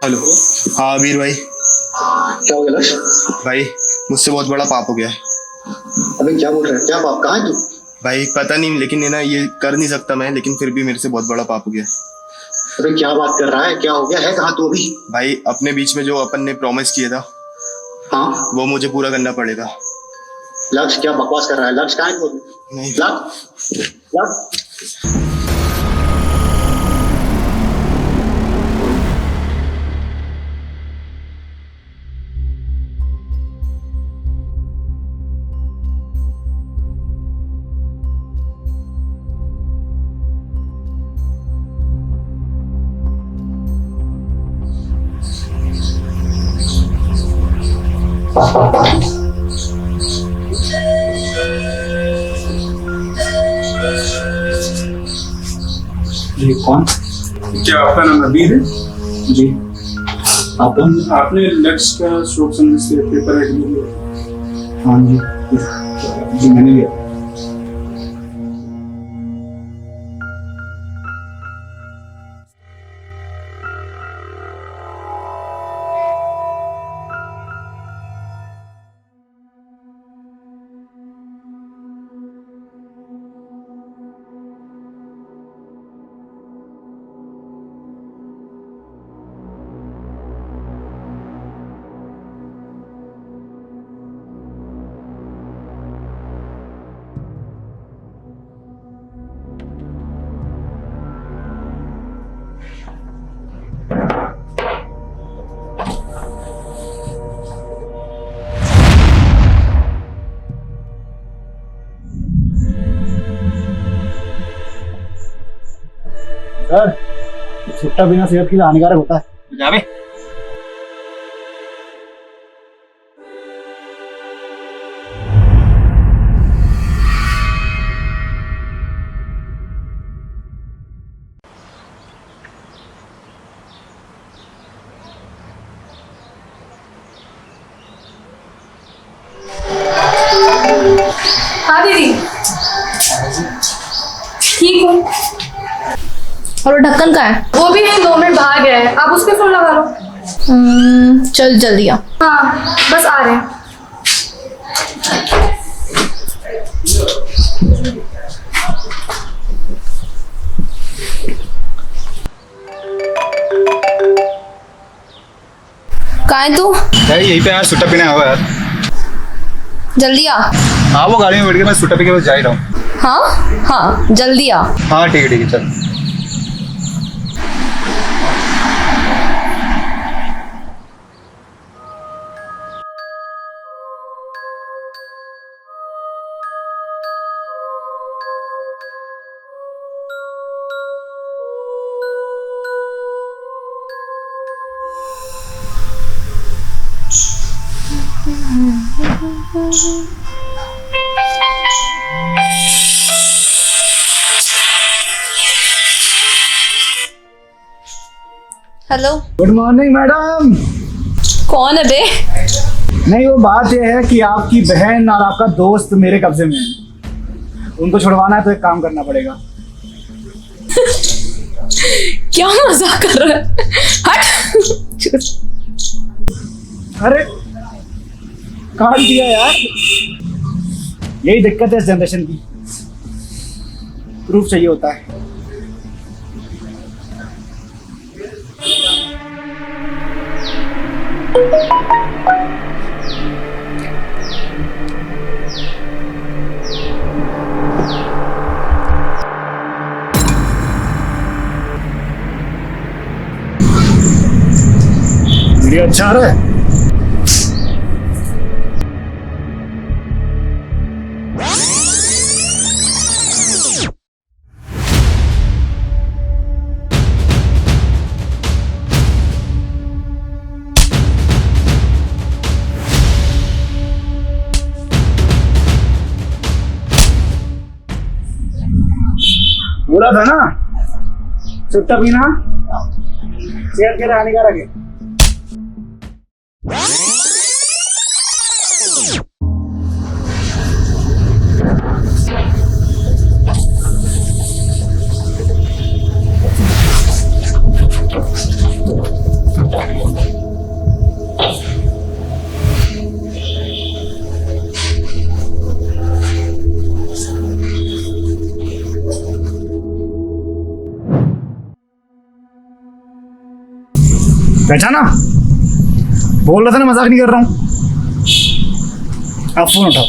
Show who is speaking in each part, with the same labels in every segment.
Speaker 1: Hello. हाँ वीर भाई।
Speaker 2: क्या हो गया लक्ष्य?
Speaker 1: भाई मुझसे बहुत बड़ा पाप हो गया है।
Speaker 2: अबे क्या बोल रहा है? क्या बाप, कहाँ है तू?
Speaker 1: भाई पता नहीं, लेकिन है ना, ये कर नहीं सकता मैं, लेकिन फिर भी मेरे से बहुत बड़ा पाप हो गया है।
Speaker 2: अबे क्या बात कर रहा है? क्या हो गया है? कहाँ तू अभी?
Speaker 1: भाई अपने बीच में जो अपन ने प्रॉमिस किया था
Speaker 2: हाँ
Speaker 1: वो मुझे पूरा करना पड़ेगा।
Speaker 2: लक्ष्य, क्या बकवास कर रहा है? लक्ष्य कहाँ है तू?
Speaker 1: नहीं।
Speaker 2: लक्ष्य, लक्ष्य।
Speaker 3: ये कौन?
Speaker 4: क्या आपका नाम अबीर है?
Speaker 3: जी। आप कौन?
Speaker 4: आपने लक्ष्य का शोक संदेश पेपर हेड में लिया?
Speaker 3: हाँ जी। जी मैंने लिया। सर, सुट्टा बिना सेहत के लिए हानिकारक होता है।
Speaker 4: जावे।
Speaker 5: हाँ दीदी, ठीक हूँ।
Speaker 6: और वो ढक्कन का है?
Speaker 5: वो भी नहीं, 2 मिनट बाहर गया है। आप उस पर फोन लगा लो।
Speaker 6: चल जल्दी आ।
Speaker 5: हाँ बस आ रहे हैं।
Speaker 6: कहाँ है तू?
Speaker 3: यार यहीं पे यार सुट्टा पीने आया हुआ यार।
Speaker 6: जल्दी आ।
Speaker 3: हाँ वो गाड़ी में बैठ के मैं सुट्टा पी के बस जा ही रहा हूँ।
Speaker 6: हाँ हाँ जल्दी आ।
Speaker 3: हाँ ठीक है चल।
Speaker 6: हेलो।
Speaker 7: Good morning madam.
Speaker 6: कौन है बे?
Speaker 7: नहीं, वो बात यह है कि आपकी बहन और आपका दोस्त मेरे कब्जे में है। उनको छुड़वाना है तो एक काम करना पड़ेगा।
Speaker 6: क्या मजाक कर रहा है? हट।
Speaker 7: अरे काट दिया यार। यही दिक्कत है इस जनरेशन की, प्रूफ चाहिए होता है। वीडियो अच्छा आ रहा है। बोला था ना, सुट्टा पीना सेहत के लिए हानिकारक है। पहचाना? बोल रहा था ना मजाक नहीं कर रहा हूँ। आप फोन उठाओ।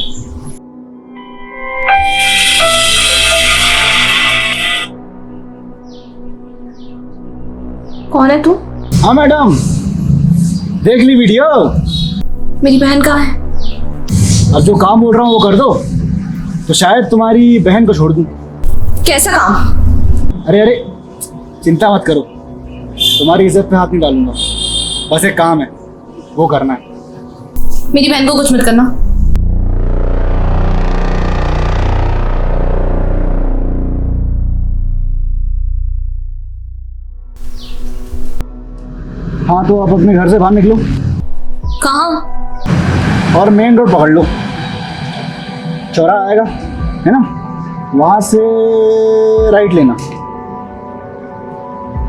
Speaker 5: कौन है तू?
Speaker 7: हाँ मैडम, देख ली वीडियो?
Speaker 5: मेरी बहन कहाँ है?
Speaker 7: अब जो काम बोल रहा हूँ वो कर दो, तो शायद तुम्हारी बहन को छोड़ दूँ।
Speaker 5: कैसा काम?
Speaker 7: अरे अरे, चिंता मत करो, तुम्हारी इज्जत पे हाथ नहीं डालूंगा। बस एक काम है, वो करना है।
Speaker 5: मेरी बहन को कुछ मत करना।
Speaker 7: हाँ तो आप अपने घर से बाहर निकलो
Speaker 5: कहाँ?
Speaker 7: और मेन रोड पकड़ लो। चौराहा आएगा, है ना? वहां से राइट लेना।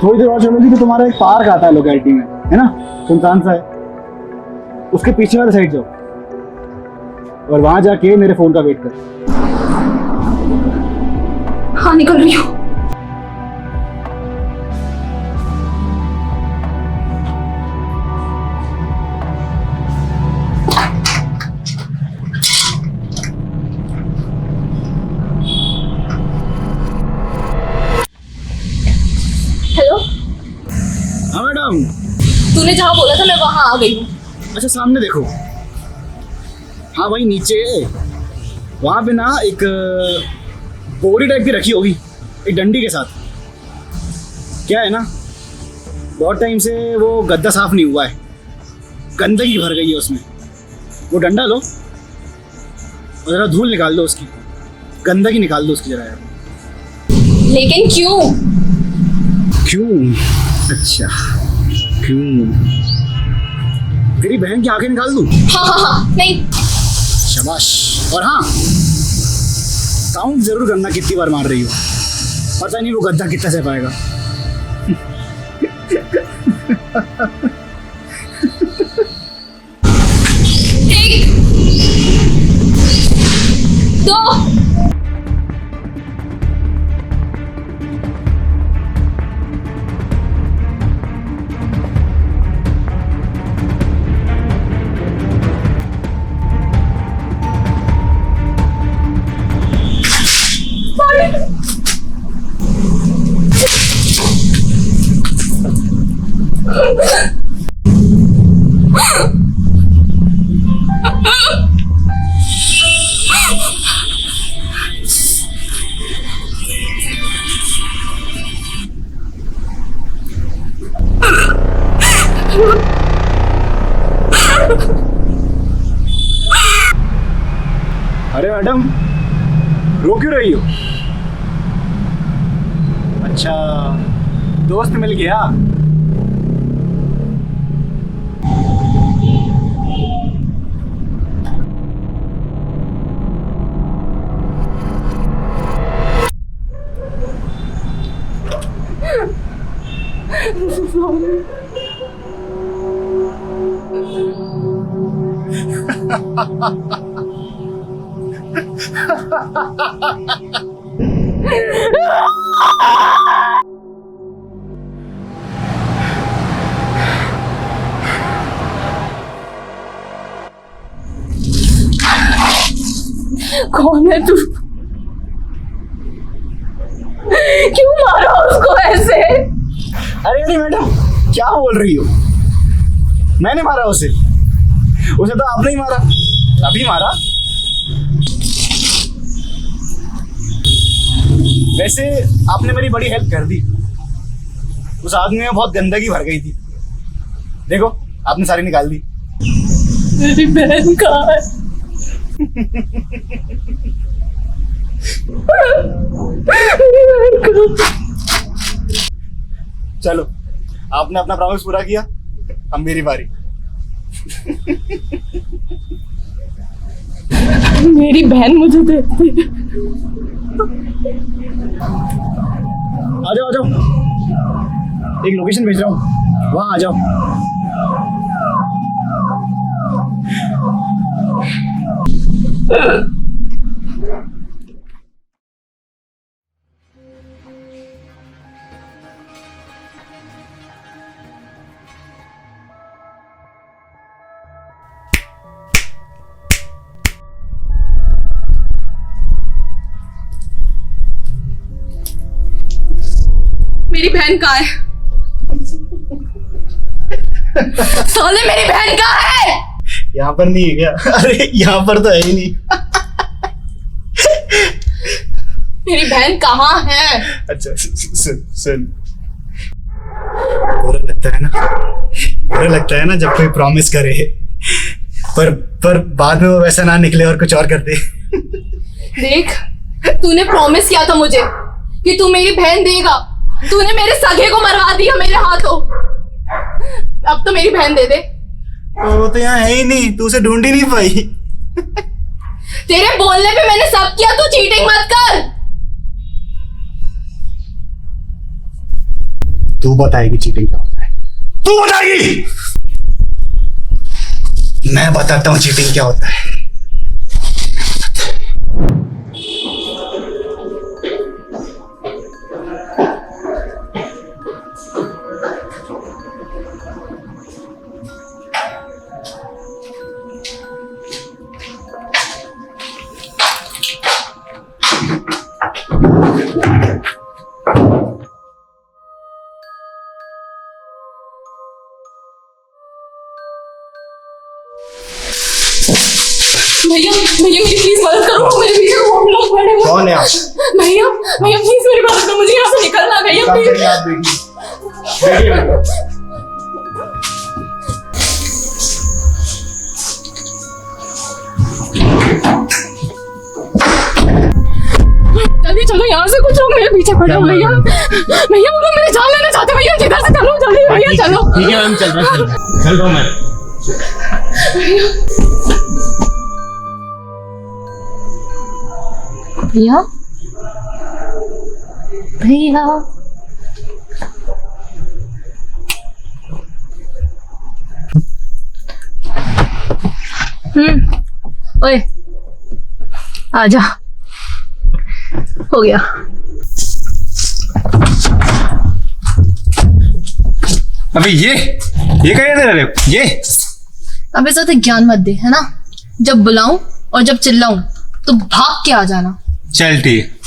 Speaker 7: थोड़ी देर और चलोगी तो तुम्हारा एक पार्क आता है लोकेलिटी में, है ना? सुनसान सा है, उसके पीछे वाले साइड जाओ और वहां जाके मेरे फोन का वेट कर।
Speaker 5: हाँ निकल रही हूँ। हेलो,
Speaker 7: हाँ मैडम।
Speaker 5: तूने जहाँ बोला था मैं वहाँ आ गई हूँ।
Speaker 7: अच्छा सामने देखो, हाँ वही नीचे, वहां पे ना एक बोरी टाइप की रखी होगी एक डंडी के साथ। क्या है ना, बहुत टाइम से वो गद्दा साफ नहीं हुआ है, गंदगी भर गई है उसमें। वो डंडा लो और जरा धूल निकाल दो उसकी, गंदगी निकाल दो उसकी जरा यार।
Speaker 5: लेकिन क्यों?
Speaker 7: क्यों? अच्छा क्यों? तेरी बहन की आंखें निकाल दूं?
Speaker 5: हाँ हाँ हाँ, नहीं।
Speaker 7: शाबाश। और हाँ, काउंट जरूर करना कितनी बार मार रही हो, पता नहीं वो गद्दा कितना सह पाएगा।
Speaker 5: एक, दो,
Speaker 7: अरे मैडम, रो क्यों रही हो? अच्छा, दोस्त मिल गया?
Speaker 6: कौन है तू? क्यों मारा उसको ऐसे?
Speaker 7: अरे अरे मैडम, क्या बोल रही हो? मैंने मारा उसे? उसे तो आपने ही मारा, अभी मारा। वैसे आपने मेरी बड़ी हेल्प कर दी, उस आदमी में बहुत गंदगी भर गई थी, देखो आपने सारी निकाल दी।
Speaker 6: मेरी बहन कहाँ है? मेरी बहन कहाँ?
Speaker 7: चलो, आपने अपना प्रॉमिस पूरा किया, अब मेरी बारी।
Speaker 6: मेरी बहन मुझे देती है।
Speaker 7: आ जाओ आ जाओ, एक लोकेशन भेज रहा हूँ, वहां आ जाओ।
Speaker 6: मेरी बहन कहाँ है? साले मेरी बहन कहाँ है?
Speaker 7: यहाँ पर नहीं है क्या? अरे यहाँ पर तो है ही नहीं।
Speaker 6: मेरी बहन कहाँ है?
Speaker 7: अच्छा सुन, बुरा लगता है ना जब कोई प्रॉमिस करे पर बाद में वो वैसा ना निकले और कुछ और कर दे।
Speaker 6: देख, तूने प्रॉमिस किया था मुझे कि तू मेरी बहन देगा। तूने मेरे सगे को मरवा दिया मेरे हाथों। अब तो मेरी बहन दे दे।
Speaker 7: वो तो यहाँ है ही नहीं, तू उसे ढूंढ ही नहीं पाई।
Speaker 6: तेरे बोलने पे मैंने सब किया, तू चीटिंग मत कर।
Speaker 7: तू बताएगी चीटिंग क्या होता है? तू बताएगी? मैं बताता हूँ चीटिंग क्या होता है।
Speaker 6: भैया भैया मेरी प्लीज मदद करो, मेरे पीछे बहुत लोग खड़े हैं।
Speaker 7: कौन है आप?
Speaker 6: भैया भैया प्लीज मेरी मदद करो, मुझे यहाँ से निकलना है भैया प्लीज।
Speaker 7: आप देखिए
Speaker 6: जल्दी चलो यहाँ से, कुछ लोग मेरे पीछे खड़े हो। भैया भैया वो लोग मेरी जान लेना चाहते हैं। भैया जिधर से चलो जल्दी भैया चलो।
Speaker 7: ठीक है मैम, चल रहा है, चल रहा हूँ मैं।
Speaker 6: भैया भैया ओए आजा, हो गया।
Speaker 8: अबे ये क्या दे रहे हो? ये
Speaker 6: अबे ज्यादा ज्ञान मत दे, है ना? जब बुलाऊं और जब चिल्लाऊं तो भाग के आ जाना।
Speaker 8: चल ठीक।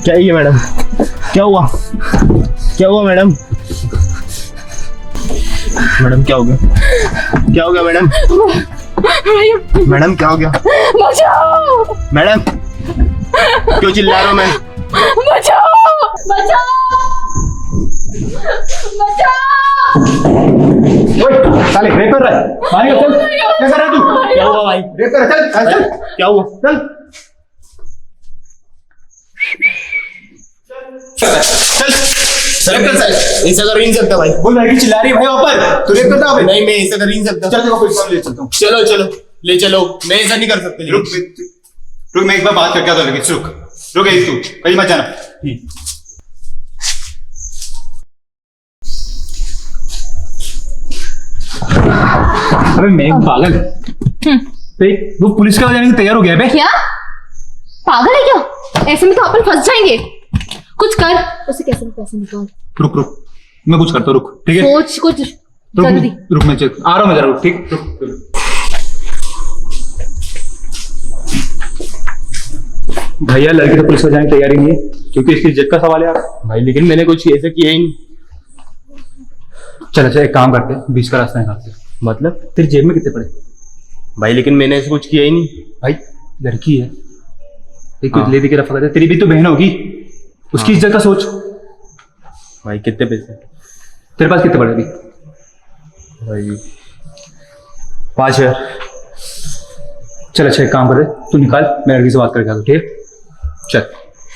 Speaker 1: क्या है ये मैडम? क्या हुआ? क्या हुआ मैडम? मैडम क्या हो गया? क्या हो गया मैडम? मैडम क्या हो गया?
Speaker 6: बचाओ
Speaker 1: मैडम क्यों चिल्ला रहा हूँ मैं?
Speaker 6: बचाओ बचाओ बचाओ।
Speaker 7: साले रेप कर रहा है भाई, चल क्या कर रहा है तू? क्या हुआ भाई? रेप कर, चल चल,
Speaker 1: क्या हुआ?
Speaker 7: चल
Speaker 1: ऐसा कर नहीं सकता भाई।
Speaker 7: बोल लड़की चिल्ला रही है भाई ऊपर, तू रेप करता है?
Speaker 1: नहीं मैं ऐसा कर नहीं सकता।
Speaker 7: चल देखो पुलिस ले चलता हूँ।
Speaker 1: चलो चलो ले चलो, मैं ऐसा नहीं कर सकता।
Speaker 7: रुक मैं एक बार बात करके आता हूँ। रुक यही तू कहीं मत जाना।
Speaker 8: अबे मैं पागल। देख वो पुलिस के जाने को तैयार हो गया बे।
Speaker 6: क्या पागल है क्या? ऐसे में तो अपन फंस जाएंगे। कुछ कर, उसे कैसे भी पैसे निकाल।
Speaker 8: रुक रुक मैं कुछ करता हूँ, रुक ठीक है?
Speaker 6: सोच कुछ
Speaker 8: रुक
Speaker 6: जल्दी।
Speaker 8: रुक मैं चेक आ रहा हूँ, मैं जरा रुक, ठीक रुक। भैया लड़की तो पुलिस में जाने की तैयारी नहीं है क्योंकि इसकी इज्जत का सवाल है यार।
Speaker 1: भाई लेकिन मैंने कुछ ऐसा किया ही नहीं।
Speaker 8: चल अच्छा एक काम करते हैं, 20 का रास्ता निकालते हैं।
Speaker 1: मतलब
Speaker 8: तेरी जेब में कितने पड़े?
Speaker 1: भाई लेकिन मैंने ऐसा कुछ किया ही नहीं।
Speaker 8: भाई लड़की है, एक कुछ
Speaker 1: हाँ।
Speaker 8: ले दे के रफा करते, तेरी भी तो बहन होगी, उसकी इज्जत का सोच।
Speaker 1: भाई कितने पैसे?
Speaker 8: तेरे पास कितने पड़े अभी?
Speaker 1: भाई 5,000।
Speaker 8: चल अच्छा एक काम कर, तू निकाल, मैं लड़की से बात करके आता, ठीक है? चल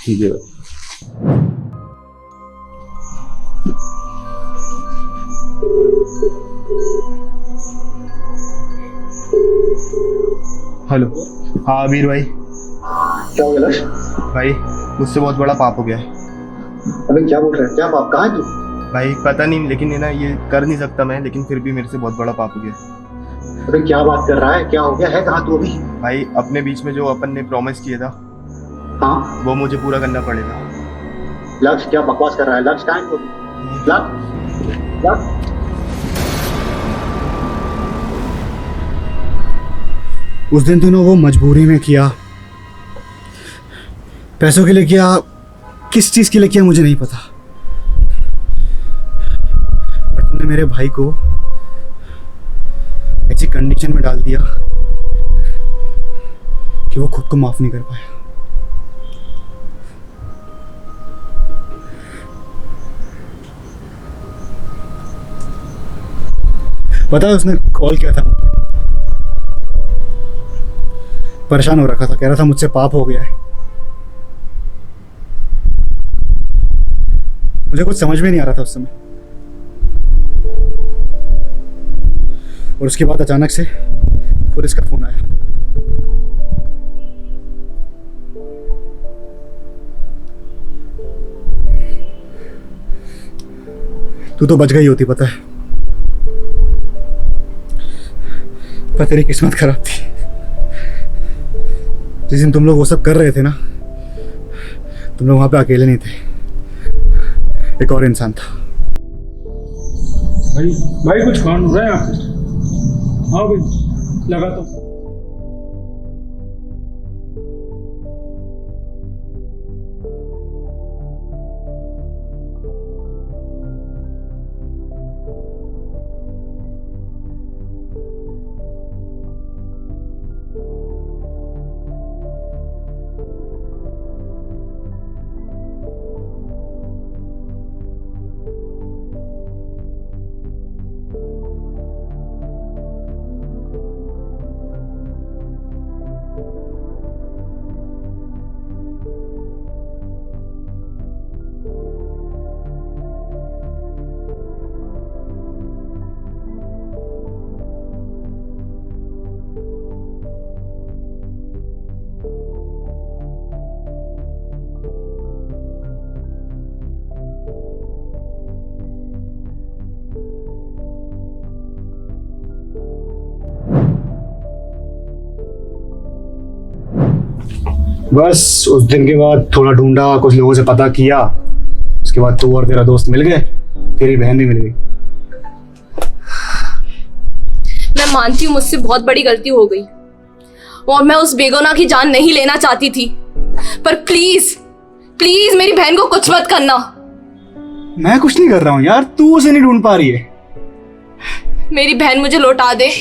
Speaker 8: ठीक है भाई।
Speaker 1: हेलो। हाँ अबीर भाई।
Speaker 2: क्या हो गया लक्ष्य?
Speaker 1: भाई मुझसे बहुत बड़ा पाप हो गया है।
Speaker 2: अबे क्या बोल रहा है? क्या बाप? कहाँ है तू?
Speaker 1: भाई पता नहीं, लेकिन ये ना ये कर नहीं सकता मैं, लेकिन फिर भी मेरे से बहुत बड़ा पाप हो गया है।
Speaker 2: अबे क्या बात कर रहा है? क्या हो गया? है कहाँ तू अभी?
Speaker 1: भाई अपने बीच में जो अपन ने प्रॉमिस किया था
Speaker 2: हाँ
Speaker 1: वो मुझे पूरा करना पड़ेगा।
Speaker 2: लक्ष्य क्या बकवास कर रहा है? लक्ष्य कहाँ है तू? लक्ष्य लक्ष्य
Speaker 3: उस दिन तूने वो मजबूरी में किया, पैसों के लिए किया, किस चीज़ के लिए किया मुझे नहीं पता, पर तूने मेरे भाई को ऐसी कंडीशन में डाल दिया कि वो खुद को माफ नहीं कर पाया। पता है उसने कॉल किया था, परेशान हो रखा था, कह रहा था मुझसे पाप हो गया है। मुझे कुछ समझ में नहीं आ रहा था उस समय, और उसके बाद अचानक से पुलिस का फोन आया। तू तो बच गई होती पता है, पर तेरी किस्मत खराब थी। जिस दिन तुम लोग वो सब कर रहे थे ना, तुम लोग वहां पे अकेले नहीं थे, एक और इंसान था।
Speaker 4: भाई कुछ कांड हो रहा है यहाँ पे। हाँ भाई लगा तो।
Speaker 3: बस उस दिन के बाद थोड़ा ढूंढा, कुछ लोगों से पता किया, उसके बाद तू और तेरा दोस्त मिल गए, तेरी बहन भी मिल गई।
Speaker 6: मैं मानती हूँ मुझसे बहुत बड़ी गलती हो गई और मैं उस बेगुनाह की जान नहीं लेना चाहती थी, पर प्लीज प्लीज मेरी बहन को कुछ मत करना।
Speaker 3: मैं कुछ नहीं कर रहा हूँ यार, तू उसे नहीं ढूंढ पा रही है।
Speaker 6: मेरी बहन मुझे लौटा दे।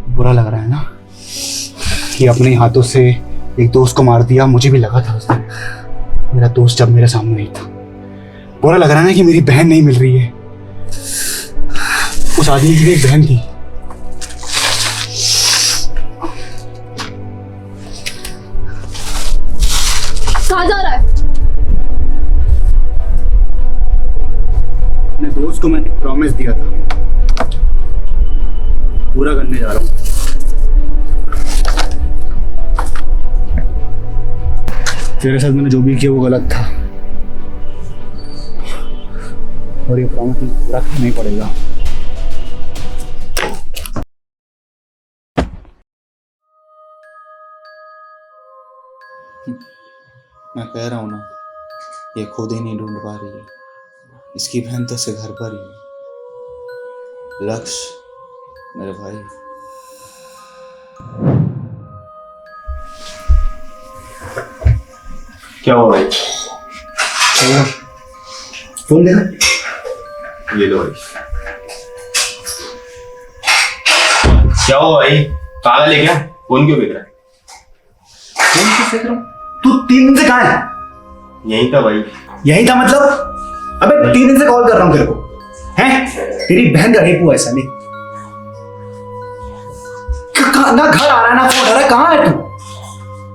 Speaker 3: बुरा लग रहा है ना कि अपने हाथों से एक दोस्त को मार दिया। मुझे भी लगा था उस दिन, मेरा दोस्त जब मेरे सामने नहीं था। बुरा लग रहा है ना कि मेरी बहन नहीं मिल रही है। उस आदमी की भी एक बहन थी।
Speaker 6: कहाँ जा रहा है?
Speaker 3: अपने दोस्त को मैंने प्रॉमिस दिया था, पूरा करने जा रहा हूँ। तेरे साथ मैंने जो भी किया वो गलत था, और ये प्रॉमिस पूरा करना ही पड़ेगा।
Speaker 9: मैं कह रहा हूँ ना, ये खुद ही नहीं ढूंढ पा रही है। इसकी बहन तो से घर पर ही है। लक्ष्य मेरे भाई,
Speaker 1: क्या हुआ भाई?
Speaker 3: फोन देना।
Speaker 1: ये लो भाई। क्या हुआ भाई? पागल है क्या? फोन क्यों फेंक रहा है?
Speaker 3: फोन क्यों फेंक रहा हूँ? तू 3 दिन से कहाँ है?
Speaker 1: यही था भाई।
Speaker 3: यही था मतलब? अबे 3 दिन से कॉल कर रहा हूँ तेरे को, हैं? तेरी बहन का रेप हुआ है साले। कहाँ ना घर आ रहा है ना फोन आ रहा है, कहाँ है तू?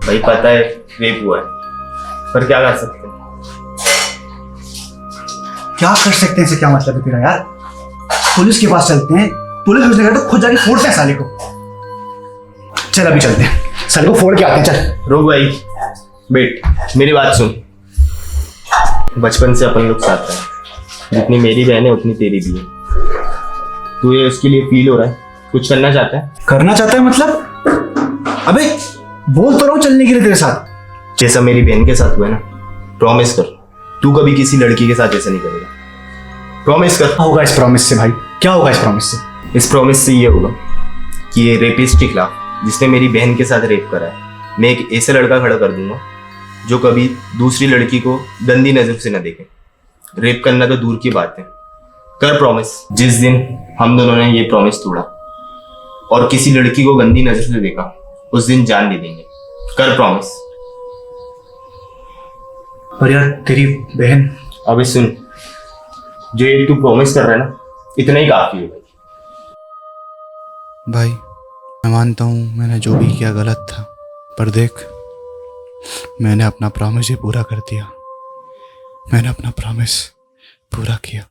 Speaker 1: भाई पता है रेप हुआ है, पर क्या कर सकते हैं?
Speaker 3: क्या कर सकते हैं से क्या मतलब है तेरा यार? पुलिस के पास चलते हैं, पुलिस उसने कहा तो खुद जाके फोड़ते हैं साले को। चल अभी चलते हैं, साले को फोड़ के आते हैं, चल।
Speaker 1: रुक भाई, वेट, मेरी बात सुन। बचपन से अपन लोग साथ हैं, जितनी मेरी बहन है उतनी तेरी भी है। तू ये उसके लिए फील हो रहा है, कुछ करना चाहता है?
Speaker 3: करना चाहता है मतलब? अबे बोल तो रहा हूँ चलने के लिए तेरे साथ।
Speaker 1: जैसा मेरी बहन के साथ हुआ है ना, प्रॉमिस कर तू कभी किसी लड़की के साथ ऐसा नहीं करेगा। प्रॉमिस कर।
Speaker 3: क्या होगा इस प्रॉमिस से भाई? क्या होगा इस प्रॉमिस से?
Speaker 1: इस प्रॉमिस से ये होगा कि ये रेपिस्ट के खिलाफ, जिसने मेरी बहन के साथ रेप करा है, मैं एक ऐसा लड़का खड़ा कर दूंगा जो कभी दूसरी लड़की को गंदी नजर से न देखे। रेप करना तो दूर की बात है। कर प्रॉमिस। जिस दिन हम दोनों ने ये प्रॉमिस तोड़ा और किसी लड़की को गंदी नजर से देखा, उस दिन जान दे देंगे। कर प्रॉमिस।
Speaker 3: पर यार तेरी बहन।
Speaker 1: अबे सुन, जो ये तू प्रॉमिस कर रहा है ना, इतना ही काफी है भाई।
Speaker 9: भाई मैं मानता हूँ मैंने जो भी किया गलत था, पर देख मैंने अपना प्रॉमिस ही पूरा कर दिया। मैंने अपना प्रॉमिस पूरा किया।